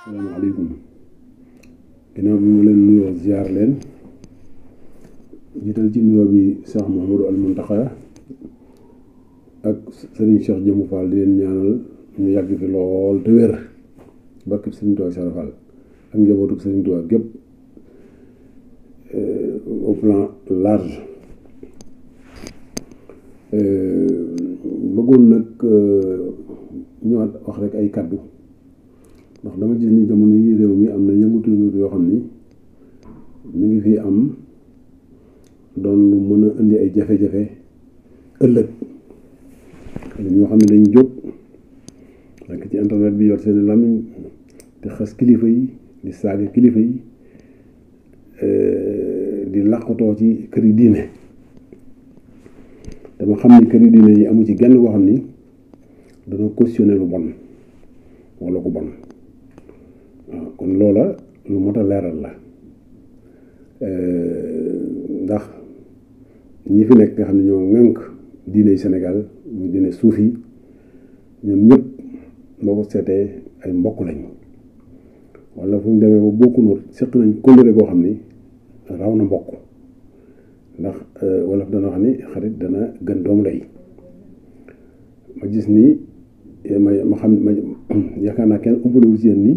salaamaaleykum ginnaaw bi mu leen nuyoo ziar leen jiital ci nuyoo bi Cheikh Mouhamadou Al Mountakha ak Serigne Cheikh Jëmmu Fall di leen ñaanal ñu yàgg fi lool te wér barkeb Serigne Touba Cheikh Fall ak njabootu Serigne Touba gépp au plan large bëggoon nag ñëwaat wax rek ay kàddu ndax dama gis ni jamono yi réew mi am na yëngutu yoo xam ni mi ngi fi am doon mën a indi ay jafe-jafe ëllëg ñoo xam ne dañ jóg nekk ci internet bi yor seen lamiñ di xas kilifa yi di saaga kilifa yi di làqutoo ci këri diine dama xam ni këri diine yi amu ci genn koo xam ni dana cautionné lu bon wala ku bon waaw kon loola lu mot a leeral la ndax ñi fi nekk nga xam ne ñoo ŋànk diine Sénégal muy diine suuf yi ñoom ñëpp boo ko seetee ay mbokk lañ wala fu ñu demee ba bokkunóot seq nañ kóllëre goo xam ni raw na mbokk ndax wala dana wax ni xarit dana gën doomu ndey ma gis ni ma xam ma yaakaar naa kenn umpalewul ci yéen ni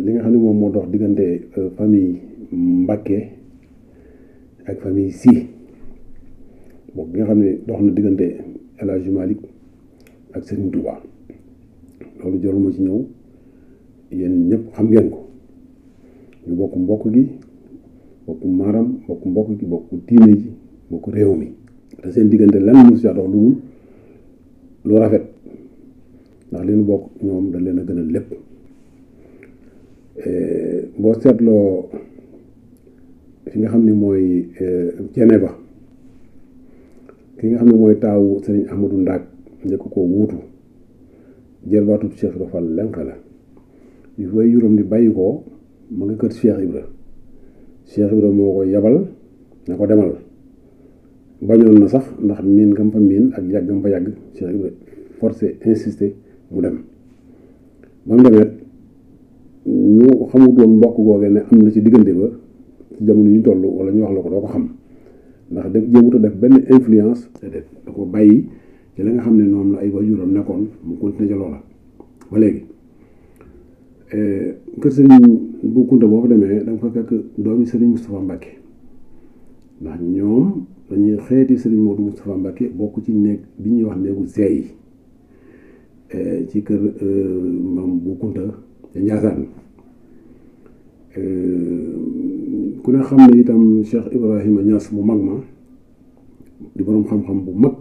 li nga xam ne moom moo dox diggante famille Mbacke ak famille Sy bokk gi nga xam ne dox na diggante El Hadj Malick ak Serigne Touba loolu jarul ma ci ñëw yéen ñëpp xam ngeen ko ñu bokk mbokk gi bokk maaram bokk mbokk gi bokk diine ji bokk réew mi te seen diggante lan mu si dox lu rafet ndax li ñu bokk ñoom da leen a gën a lépp boo seetloo fi nga xam ne mooy cene ba ki nga xam ne mooy taawu Serigne Ahmadou Ndaak njëkk ko wuutu jël baatub Cheikh Ibra Fall lenk la yu fay juróom di bàyyi ko ma nga kër Cheikh Ibra moo ko yabal na ko demal bañoon na sax ndax miin ngam fa miin ak yàgg ngam fa yàgg Cheikh Ibra forcé insisté mu dem ba mu demet ñu xamut woon mbokk googee ne am na ci diggante ba ci jamono ñu toll wala ñu wax la ko doo ko xam ndax def jéemut a def benn influence c'est da ko bàyyi ci la nga xam ne noonu la ay waajuram nekkoon mu continué ca loola ba léegi kër Serigne bu Kunta boo fa demee da nga fa fekk doomi Serigne Moustapha Mbacke ndax ñoom dañuy xeeti Serigne Modou Moustapha Mbacke bokk ci néeg bi ñuy wax néegu seey ci kër maam bu Kunta te Njaasaan ku ne xam ne itam Cheikh Ibrahima Niass mu mag ma di boroom xam-xam bu mag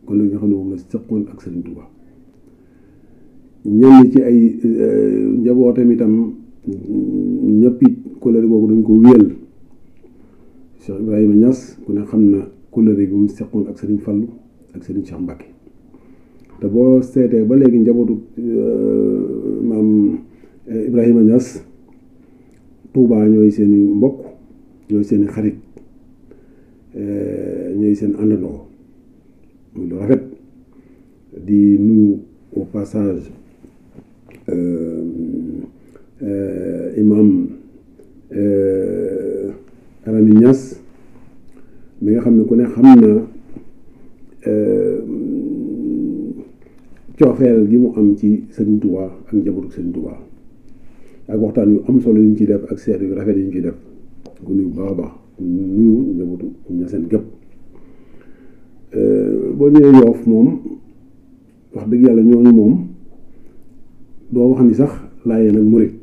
kon li nga xam ne moom la seqoon ak Serigne Touba ñenn ci ay njabootam itam ñëpp it kóllëre googu dañ ko wéyal Cheikh Ibrahima Niass ku ne xam na kóllëre gi mu seqoon ak Serigne Fallou ak Serigne Cheikh Mbacke te boo seetee ba léegi njabootu maam Ibrahima Niass Touba ñooy seeni mbokk ñooy seeni xarit ñooy seen àndandoo muy lu rafet di nuyu au passage imam Arami Niass mi nga xam ne ku ne xam na coofeel gi mu am ci Serigne Touba ak njabootu Serigne Touba ak waxtaan yu am solo yu ñu ciy def ak seet yu rafet yu ñu ciy def ku nuyu baax a baax nuyu njabootu Niassène gépp boo ñëwee Yoof moom wax dëgg yàlla ñooñu moom doo wax ni sax Laayeen ak Murit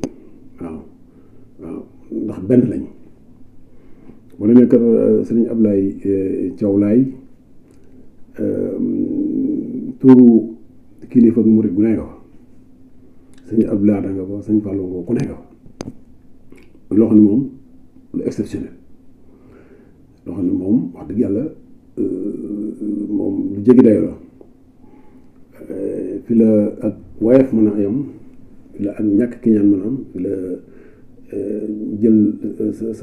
waaw ndax benn lañ boo demee kër Serigne Ablaye Thiaw Laay turu kilifa ak Murit gu nekk fa Serigne Abdoulaye da nga fa Serigne Fallou nga ku nekk fa loo xam ne moom lu exceptionnel loo xam ne moom wax dëgg yàlla moom lu jéggi dayo la fi la ak woyof mën a yam fi la ak ñàkk ki ñaan mën a am fi la jël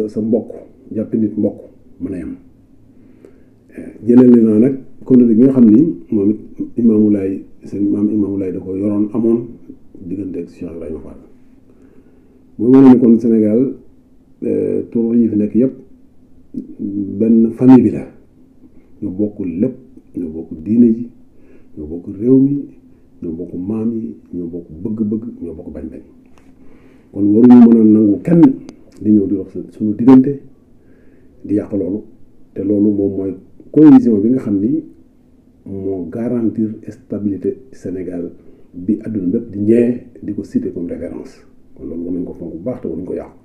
sa mbokk jàpp nit mbokk mën a yam jëlale naa nag kóllëre gi nga xam ni moom it Imaamu Laay seen maam Imaamu Laay da ko yoroon amoon diggante ak Cheikh Ibrahima Fall mooy wane ne kon Sénégal tur yi fi nekk yëpp benn famille bi la ñoo bokk lépp ñoo bokk diine ji ñoo bokk réew mi ñoo bokk maam yi ñoo bokk bëgg-bëgg ñoo bokk bañ-bañ kon waruñu mën a nangu kenn di ñëw di wax suñu diggante di yàq loolu te loolu moom mooy cohésion bi nga xam ni moo garantir stabilité Sénégal bi àdduna bépp di ñee di ko citer comme référence kon loolu war nañ ko fonk bu baax te waruñu ko yàqu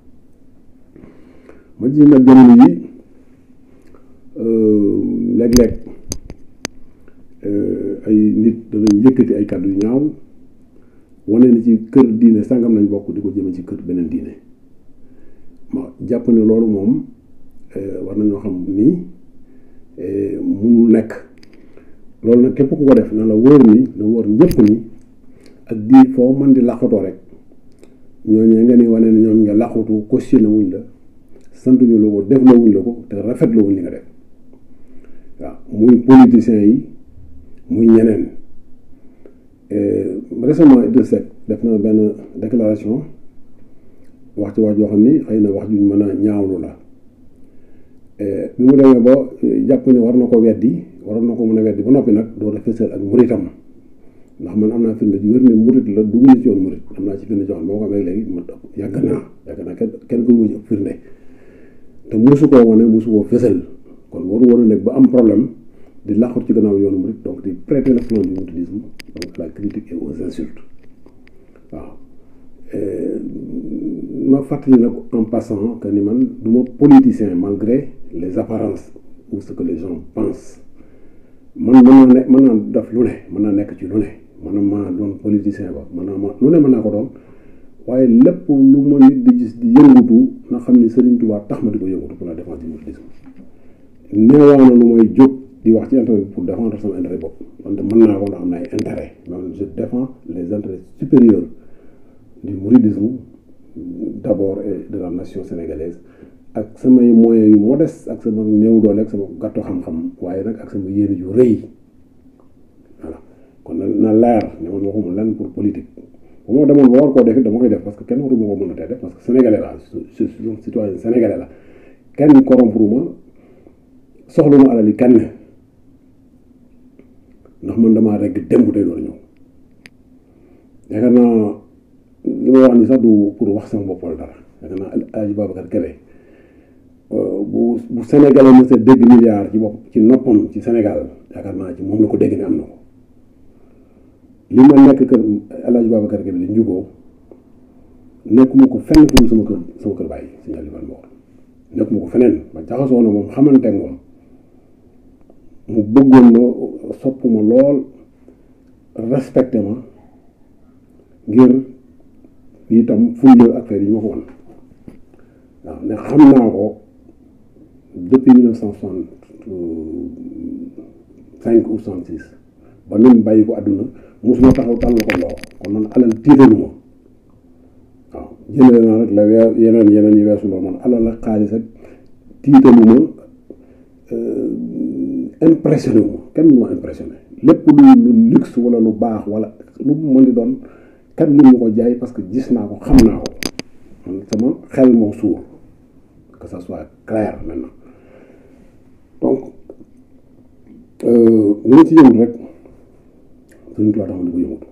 ma gis nag jamono yi léeg-léeg ay nit danañ yëkkati ay kàddu yu ñaaw wane ni ci kër diine sangam lañ bokk di ko jëme ci kër beneen diine ma jàpp ne loolu moom war nañoo xam ni munul nekk loolu nag képp ku ko def na la wóor ni na wóor ñëpp ni ak di foo mën di laqatoo rek ñooñu nga ni wane ne ñoom nga laqatu questionné wuñ la santuñu la ko defloo wuñ la ko te rafetlu wuñ li nga def waaw muy politiciens yi muy ñeneen récemment Idrissa Seck def na benn déclaration wax ci wax joo xam ni xëy na wax juñ mën a ñaawlu la bi mu demee ba jàpp ne war na ko weddi waroon na ko mën a weddi ba noppi nag door a fësal ak muritam ndax man am naa firnde ji wér ne murit la dugg na ci yoon murit am naa ci firnde joo xam ne moo ko amee léegi ma yàgg naa kenn ku mu ci firnde te musu koo wane musu koo fësal kon waru woon a nekk ba am problème di làqut ci gannaaw yoonu murit donc di prêter le flanc du mouridisme donc la critique et aux insultes waaw ma fàttali nag en passant que ni man du ma politicien malgré les apparences ou ce que les gens pensent man mën naa def lu ne mën naa nekk ci lu ne mën maa doon politicien ba lu ne mën naa ko doon waaye lépp lu ma nit di gis di yëngutu na xam ni Serigne Touba tax ma di ko yëngutu pour la défense du mouridisme neewaa na lu may jóg di wax ci internet pour défendre sama intérêt bopp wante mën naa ko ndax am na ay intérêt man je défends les intérêts supérieurs du mouridisme d'abord et de la nation sénégalaise ak samay moyens yu modeste ak sama néew doole ak sama gàttu xam-xam waaye nag ak sama yéene yu rëy voilà kon na leer ne man waxuma lan pour politique bu ma demoon ba war koo def it dama koy def parce que kenn waruma ko mën a tey def parce que sénégalais la je suis un citoyen sénégalais la kenn corrompre ma soxla ma alal yi kenn ndax man damaa rek démb tey doon ñëw yaakaar naa li may wax ni sax du pour wax sama bopp wala dara yaakaar naa Alaaji Babacar Kébé bu Sénégalais mos a dégg milliard ci bopp ci noppam ci Sénégal yaakaar naa ci moom la ko dégg ne am na ko li ma nekk kër Alaaji Babacar Kébé di njugoo nekkuma ko fenn fu sama kër bàyyi signal liban mboor nekkuma ko feneen ma jaxasoo na moom xamante ak moom mu bëggoon ma sopp ma lool respecté ma ngir itam fulla affaire yi ma ko won waaw ne xam naa ko depuis 1965 ou 66 ba nu mu bàyyi ko àdduna mosuma taxaw tàll ko loxo kon man alal tiitalu ma waaw jëlee naa rek la yeneen yi weesu loolu man alal ak xaalis ak tiitalu ma impressionné wu ma kenn mu ma impressionné lépp lu luxe wala lu baax wala lu mu mën di doon kenn mënu ma ko jaay parce que gis naa ko xam naa ko man sama xel moo suur que ça soit clair maintenant donc ñu ngi ci yëngu rek suñu tubaab tax ma di ko yëngutu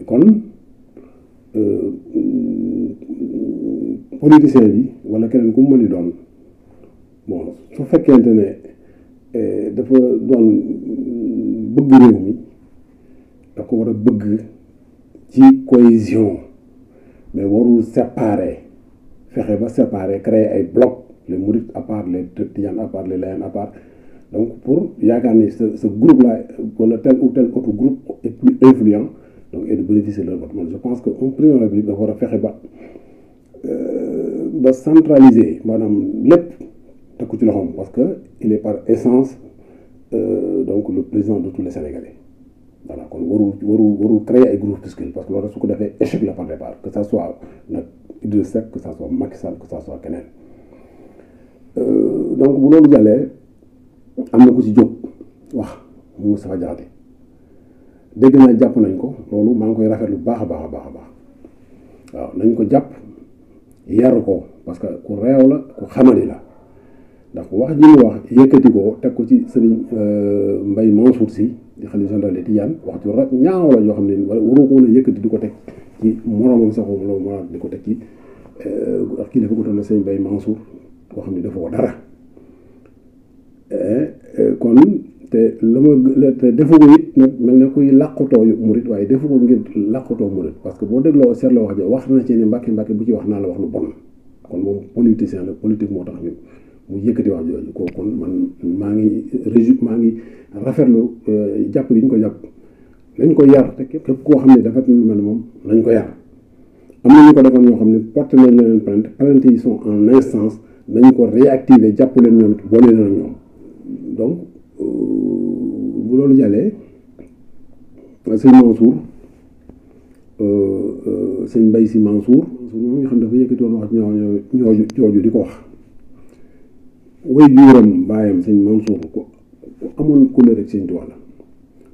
kon politicien bi wala keneen ku mu mën di doon bon su fekkente ne dafa doon bëgg réew mi da ko war a bëgg ci cohésion mais warul séparer fexe ba séparer créer ay blocs les mourides à part les tidianes à part les layènes à part donc pour yaakaar ni ce groupe là wala tel ou tel autre groupe est plus influent donc et de bénéficier de leur vote man je pense que un président de la République dafa war a fexe ba centraliser maanaam lépp teg ko ci loxoom parce que il est par essence donc le président de tous les Sénégalais voilà kon warul créer ay groupuscules parce que loolu su ko defee échec la par départ que ça soit nag Idrissa Seck que ça soit Macky Sall que ça soit keneen donc bu loolu jàllee am na ku ci jóg wax mu Moustapha Diakhaté dégg naa jàpp nañ ko loolu maa ngi koy rafetlu bu baax a baax a baax a baax waaw nañ ko jàpp yaru ko parce que ku réew la ku xamadi la ndax wax ji mu wax yëkkati ko teg ko ci sëriñ Mbaye Mansour Sy di xalifa général des Tidianes wax ju rek ñaaw la yoo xam ne wala waroo ko woon a yëkkati di ko teg ci moromam sax wala di ko teg ci ak kii dafa ko toll sëriñ Mbaye Mansour boo xam ne dafa ko dara kon te la ma te defu ko it nag mel na kuy làqutoo murit waaye defu ko ngir làqutoo murit parce que boo dégloo seetloo wax ja wax na ci ne mbàkke bu ci wax naa la wax lu bon kon moom politicien la politique moo tax ñu mu yëkkati wax jooju ko kon man maa ngi rafetlu jàpp gi ñu ko jàpp nañ ko yar te képp koo xam ne dafa lu mel ne moom nañ ko yar am na ñu ko defoon ñoo xam ne porté nañ leen plainte yi sont en instance nañ ko réactiver jàpp leen ñoom boole leen ak ñoom donc bu loolu jàllee sëñ Mansour sëñ Mbaye Sy Mansour moom nga xam dafa yëkkati woon wax jooju di ko wax way juuram baayam sëñ Mansour ko amoon couleur rek sëñ Tuubaa la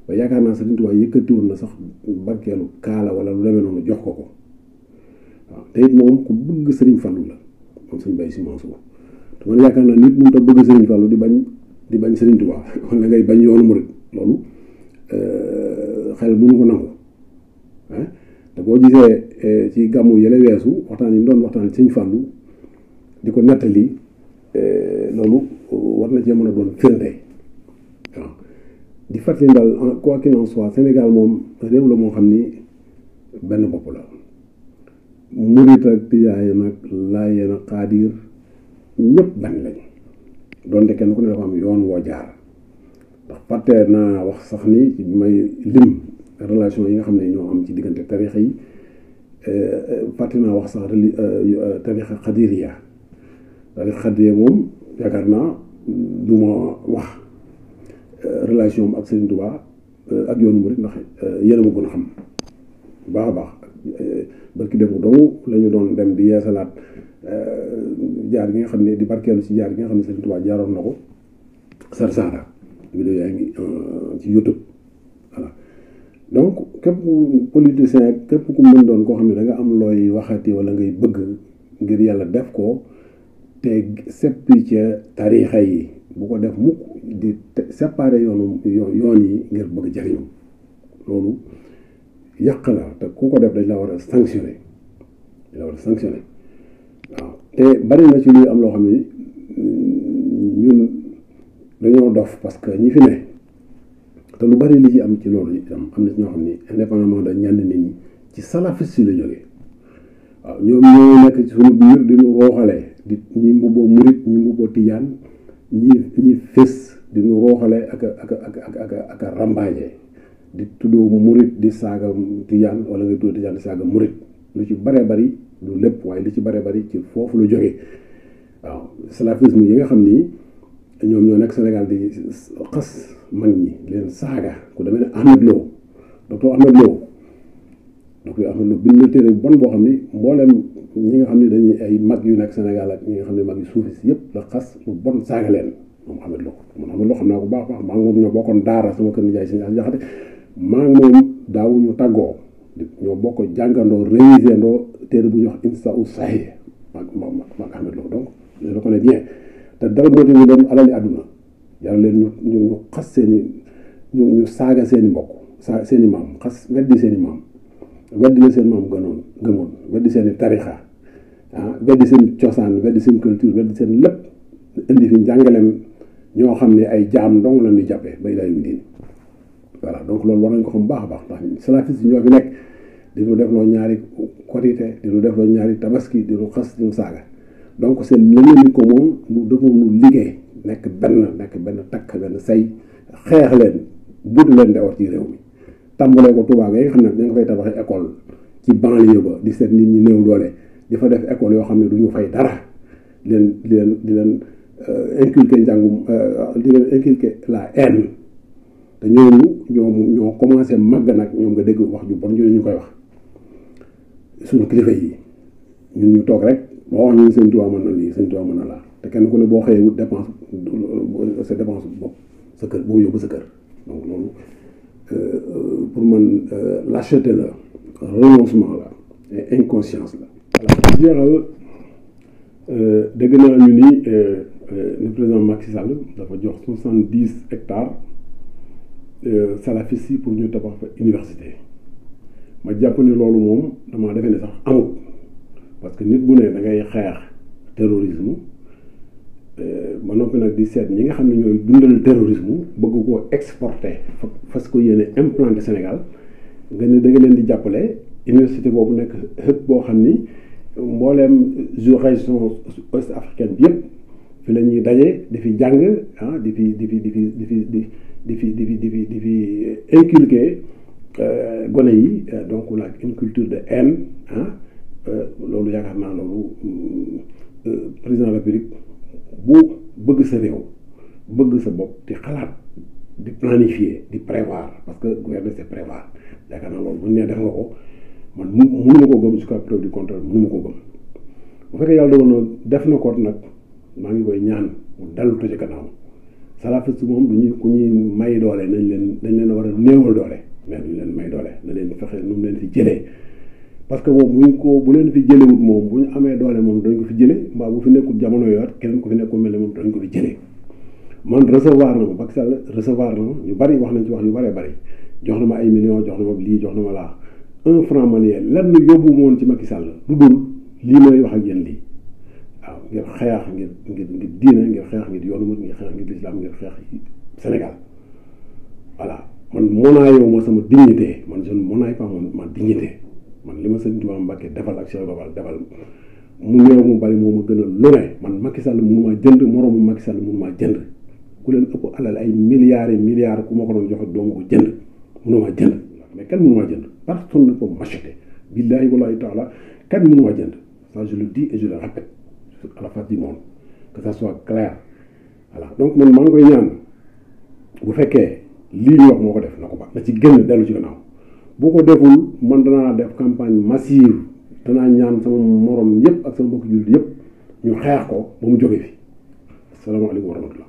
ba yaakaar naa sëñ Tuubaa yëkkati woon na sax barkeelu kaala wala lu demee noonu jox ko waaw te it moom ku bëgg Sëriñ Fallu la moom sëñ Mbaye Sy Mansour te man yaakaar naa nit mënut a bëgg Sëriñ Fallu di bañ Sëriñ Tuubaa wala ngay bañ yoonu murit loolu xel mënu ko nangu te boo gisee ci gàmmu yële weesu waxtaan yi mu doon waxtaan Sëriñ Fallu di ko nettali loolu war na cee mën a doon firnde waaw di fàttali daal quoi qu'il en soit Sénégal moom réew la moo xam ni benn bopp la murit ak tijaayeen ak laayeen ak xaadir ñëpp benn lañ doonte kenn ku ne dafa am yoon woo jaar ndax fàtte naa wax sax ni ci may lim relation yi nga xam ne ñoo am ci diggante tarixa yi fàtte naa wax sax tarixa xadiriya tarixa xadiriya moom yaakaar naa du ma wax relation ak Serigne Touba ak yoonu murit ndax yéen a ma gën a xam bu baax a baax barki dem dong la ñu doon dem di yeesalaat jaar gi nga xam ne di barkeelu ci jaar gi nga xam ne Serigne Touba jaaroon na ko Sarsara vidéo yaa ngi ci YouTube voilà donc képp politicien képp ku mën doon koo xam ne da nga am looy waxati wala ngay bëgg ngir yàlla def ko te seppi ca tariixa yi bu ko def mukk di séparer yoon yi ngir bëgg jariñu loolu yàq la te ku ko def dañ la war a sanctionner waaw te bari na ci luy am loo xam ne ñun dañoo dof parce que ñi fi ne te lu bari li ci am ci loolu itam am na ci ñoo xam ne indépendamment da ñenn nit ñi ci salafiste yi la jógee waaw ñoom ñoo nekk ci suñu biir di ñu rooxalee di ñi mbubboo murit ñi mbubboo tijaan ñi fés di ñu rooxalee ak a rambaaje di tuddoo murit di saaga tijaan wala nga tuddoo tijaan di saaga murit lu ci bare bari lu lépp waaye li ci bare bari ci foofu lu jógee waaw salafisme yi nga xam ni ñoom ñoo nekk Sénégal di xas mag ñi leen saaga ku demee ne Ahmed Lo docteur Ahmed Lo bind na téere bon boo xam ni mboolem ñi nga xam ne dañuy ay mag yu nekk Sénégal ak ñi nga xam ne mag yu suufi si yëpp la xas lu bon saaga leen moom Ahmed Lo xam naa ko baax maa ngi moom ñoo bokkoon daara sama kër nijaay Sëñ Jaxate maa ngi moom daawuñu tàggoo ñoo bokk jàngandoo réviséndoo téere bu ñuy wax Insa u Sahih maag Ahmed Lo donc je le connais bien te dara moo tax ñu doon alali àdduna yàlla leen ñu xas ñu saaga seeni mbokk seeni maam xas weddi seeni maam weddi la seen maam gëmoon weddi seeni tarixa weddi seen cosaan weddi seen culture weddi seen lépp indi fi njàngaleem ñoo xam ne ay jaam dong la ñuy jàppee bay lay diin voilà donc loolu war nañ ko xam baax a baax ndax salafiste yi ñoo fi nekk diñu def loo ñaari korité diñu def loo ñaari tabaski diñu xas diñu saaga donc c'est l'ennemi ko moom nu defoon nu liggéey nekk benn takk benn say xeex leen buutu leen de war ci réew mi tàmbalee ko Touba nga xam ne da nga fay tabaxee école ci banlieue ba di seet nit ñi néew doole di fa def école yoo xam ne du ñu fay dara di leen inculquer njàngum di leen inculquer la haine te ñoo commencé màgg nag ñoom nga dégg wax ju bon ñu koy wax suñu kilifa yi ñun ñu toog rek boo wax ñu Sëñ Tuubaa mën na lii Sëñ Tuubaa mën na laa te kenn ku ne boo xëyee wut dépense sa dépense bopp sa kër boo yóbbu sa kër donc loolu pour man lâcheté la renoncement la et inconscience la. voilà jeexal dégg naa ñu ni le président Macky Sall dafa jox 70 hectares salafis yi pour ñu tabax fa université ma jàpp ne loolu moom damaa defee ne sax amut parce que nit bu ne da ngay xeex terrorisme ba noppi nag di seet ñi nga xam ne ñooy dundal terrorisme bëgg koo exporter fas ko yéene implanter Sénégal nga ne da nga leen di jàppale université boobu nekk xëpp boo xam ni mbooleem région ouest africaine bi yëpp fi la ñuy daje di fi jàng ah di fi inculquer gone yi donc la une culture de haine ah loolu yaakaar naa loolu président de la République bu bëgg sa réew bëgg sa bopp di xalaat di planifier di prévoir parce que gouverner c'est prévoir yaakaar naa loolu bu ñu nee def nga ko man mënuma ko gëm jusqu'à preuve du contraire mënuma ko gëm bu fekkee yàlla dogal na def na ko nag maa ngi koy ñaan mu dallu ci gannaaw salafiste moom duñu ku ñuy may doole dañ leen a war a néewal doole mais duñu leen may doole na leen fexe nu mu leen fi jëlee parce que moom bu leen fi jëlewut moom bu ñu amee doole moom dañ ko fi jële mbaa bu fi nekkul jamono yooyu keneen ko fi nekkul mel ne moom dañ ko fi jëlee man recevoir na ma Macky Sall recevoir na ma ñu bari wax nañ ci wax yu bari bari jox na ma ay millions jox na ma lii jox na ma laa 1 franc manuel lan yóbbu ma woon ci Macky Sall lu dul lii may wax ak yéen lii waaw ngir xeex ngir diine ngir xeex ngir yoonu ngir xeex ngir l'islam ngir xeex Sénégal voilà man monaayewu ma sama dignité man je ne monaille pas ma dignité man li ma Sëriñ Tuubaa Mbàkke defal ak Cheikh Babal defal mu néew mu bari moo ma gën a lu ne man Macky Sall mënumaa jënd moroomu Macky Sall mënumaa jënd ku leen ëpp alal ay milliards et milliards ku ma ko doon joxe doomu ko jënd mënumaa jënd mais kenn mënumaa jënd personne ne peut m'acheter billahi wallahi taala kenn mënumaa jënd ça je le dis et je le répète à la face du monde que ça soit clair voilà donc man maa ngi koy ñaan bu fekkee lii ñu wax moo ko def na ko baax na ci génn dellu ci gannaaw bu ko deful man danaa def campagne massive danaa ñaan sama morom yëpp ak sama mbokk jullit yëpp ñu xeex ko ba mu jóge fi asalaamaaleykum wa rahmatullah